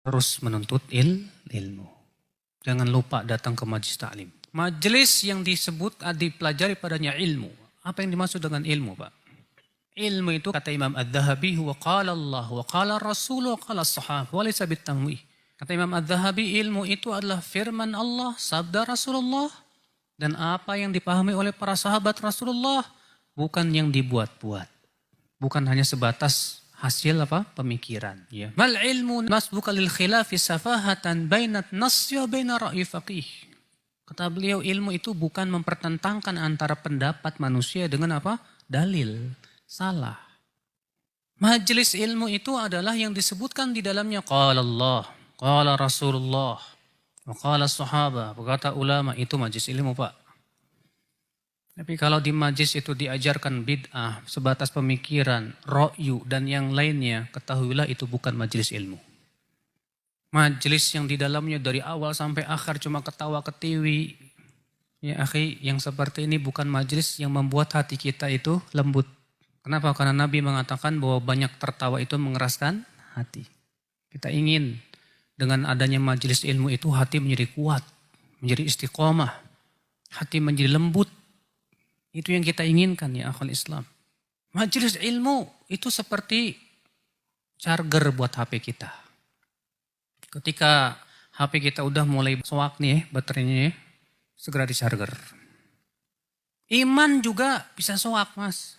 terus menuntut ilmu. Jangan lupa datang ke majelis taklim. Majelis yang disebut dipelajari padanya ilmu. Apa yang dimaksud dengan ilmu, Pak? Ilmu itu kata Imam Adz-Dzahabi huwa qala Allah wa qala Rasul wa qala as-sahabah wa laysa bitamwih. Kata Imam Adz-Dzahabi, ilmu itu adalah firman Allah, sabda Rasulullah, dan apa yang dipahami oleh para sahabat Rasulullah, bukan yang dibuat-buat. Bukan hanya sebatas hasil pemikiran. Ya. Mal ilmu masbuka lil khilafi safahatan bainat nasy wa baina ra'yi faqih. Kata beliau, ilmu itu bukan mempertentangkan antara pendapat manusia dengan dalil. Salah. Majelis ilmu itu adalah yang disebutkan di dalamnya qala Allah, qala Rasulullah, wa qala sahabah, berkata ulama, itu majelis ilmu, Pak. Tapi kalau di majelis itu diajarkan bid'ah, sebatas pemikiran, ra'yu, dan yang lainnya, ketahuilah itu bukan majelis ilmu. Majelis yang di dalamnya dari awal sampai akhir cuma ketawa ketiwi. Ya akhi, yang seperti ini bukan majelis yang membuat hati kita itu lembut. Kenapa? Karena Nabi mengatakan bahwa banyak tertawa itu mengeraskan hati. Kita ingin dengan adanya majelis ilmu itu hati menjadi kuat, menjadi istiqomah, hati menjadi lembut. Itu yang kita inginkan ya akhwal Islam. Majelis ilmu itu seperti charger buat HP kita. Ketika HP kita udah mulai soak nih baterainya, segera di charger. Iman juga bisa soak, Mas.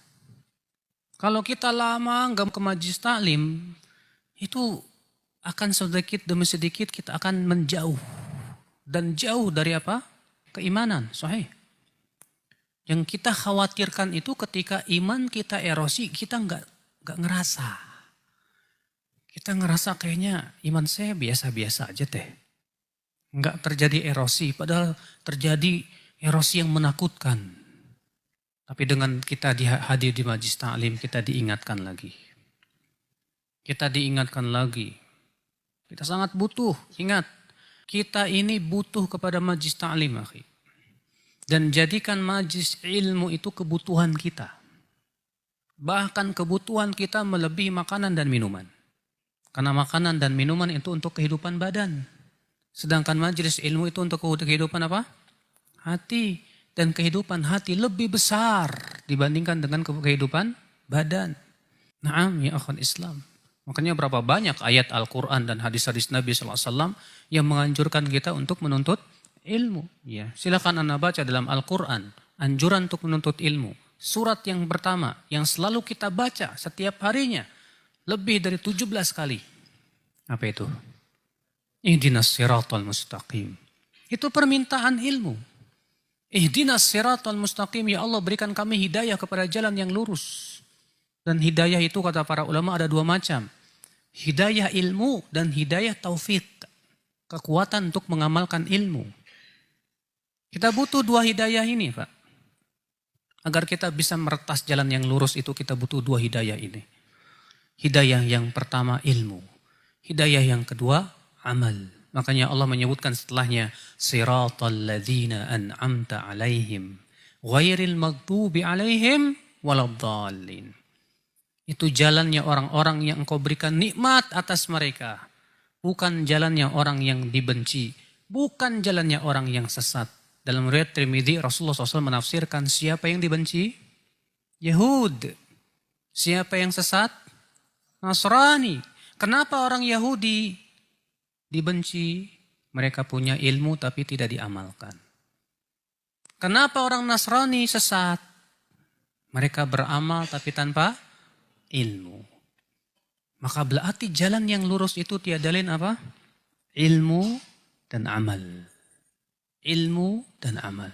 Kalau kita lama nggak ke majelis taklim, itu akan sedikit demi sedikit kita akan menjauh. Dan jauh dari keimanan, sahih. Yang kita khawatirkan itu ketika iman kita erosi, kita nggak ngerasa. Kita ngerasa kayaknya iman saya biasa-biasa aja teh. Nggak terjadi erosi, padahal terjadi erosi yang menakutkan. Tapi dengan kita hadir di majelis taklim, kita diingatkan lagi. Kita diingatkan lagi. Kita sangat butuh, ingat. Kita ini butuh kepada majelis taklim, akhi. Dan jadikan majelis ilmu itu kebutuhan kita. Bahkan kebutuhan kita melebihi makanan dan minuman. Karena makanan dan minuman itu untuk kehidupan badan. Sedangkan majelis ilmu itu untuk kehidupan hati. Dan kehidupan hati lebih besar dibandingkan dengan kehidupan badan. Naam ya akhwan Islam. Makanya berapa banyak ayat Al-Quran dan hadis-hadis Nabi SAW yang menganjurkan kita untuk menuntut ilmu. Ya, silakan Anda baca dalam Al-Quran, anjuran untuk menuntut ilmu. Surat yang pertama yang selalu kita baca setiap harinya, lebih dari 17 kali. Apa itu? Ihdinas siratal mustaqim. Itu permintaan ilmu. Ihdinas siratal mustaqim, ya Allah berikan kami hidayah kepada jalan yang lurus. Dan hidayah itu kata para ulama ada dua macam. Hidayah ilmu dan hidayah taufik. Kekuatan untuk mengamalkan ilmu. Kita butuh dua hidayah ini, Pak. Agar kita bisa meretas jalan yang lurus itu kita butuh dua hidayah ini. Hidayah yang pertama ilmu. Hidayah yang kedua amal. Makanya Allah menyebutkan setelahnya siratal ladzina an'amta alaihim ghairil maghdubi alaihim waladdallin. Itu jalannya orang-orang yang Engkau berikan nikmat atas mereka. Bukan jalannya orang yang dibenci, bukan jalannya orang yang sesat. Dalam riwayat Tirmidzi Rasulullah SAW menafsirkan siapa yang dibenci? Yahud. Siapa yang sesat? Nasrani. Kenapa orang Yahudi dibenci? Mereka punya ilmu tapi tidak diamalkan. Kenapa orang Nasrani sesat? Mereka beramal tapi tanpa ilmu. Maka berarti jalan yang lurus itu tiada lain apa? Ilmu dan amal. Ilmu dan amal.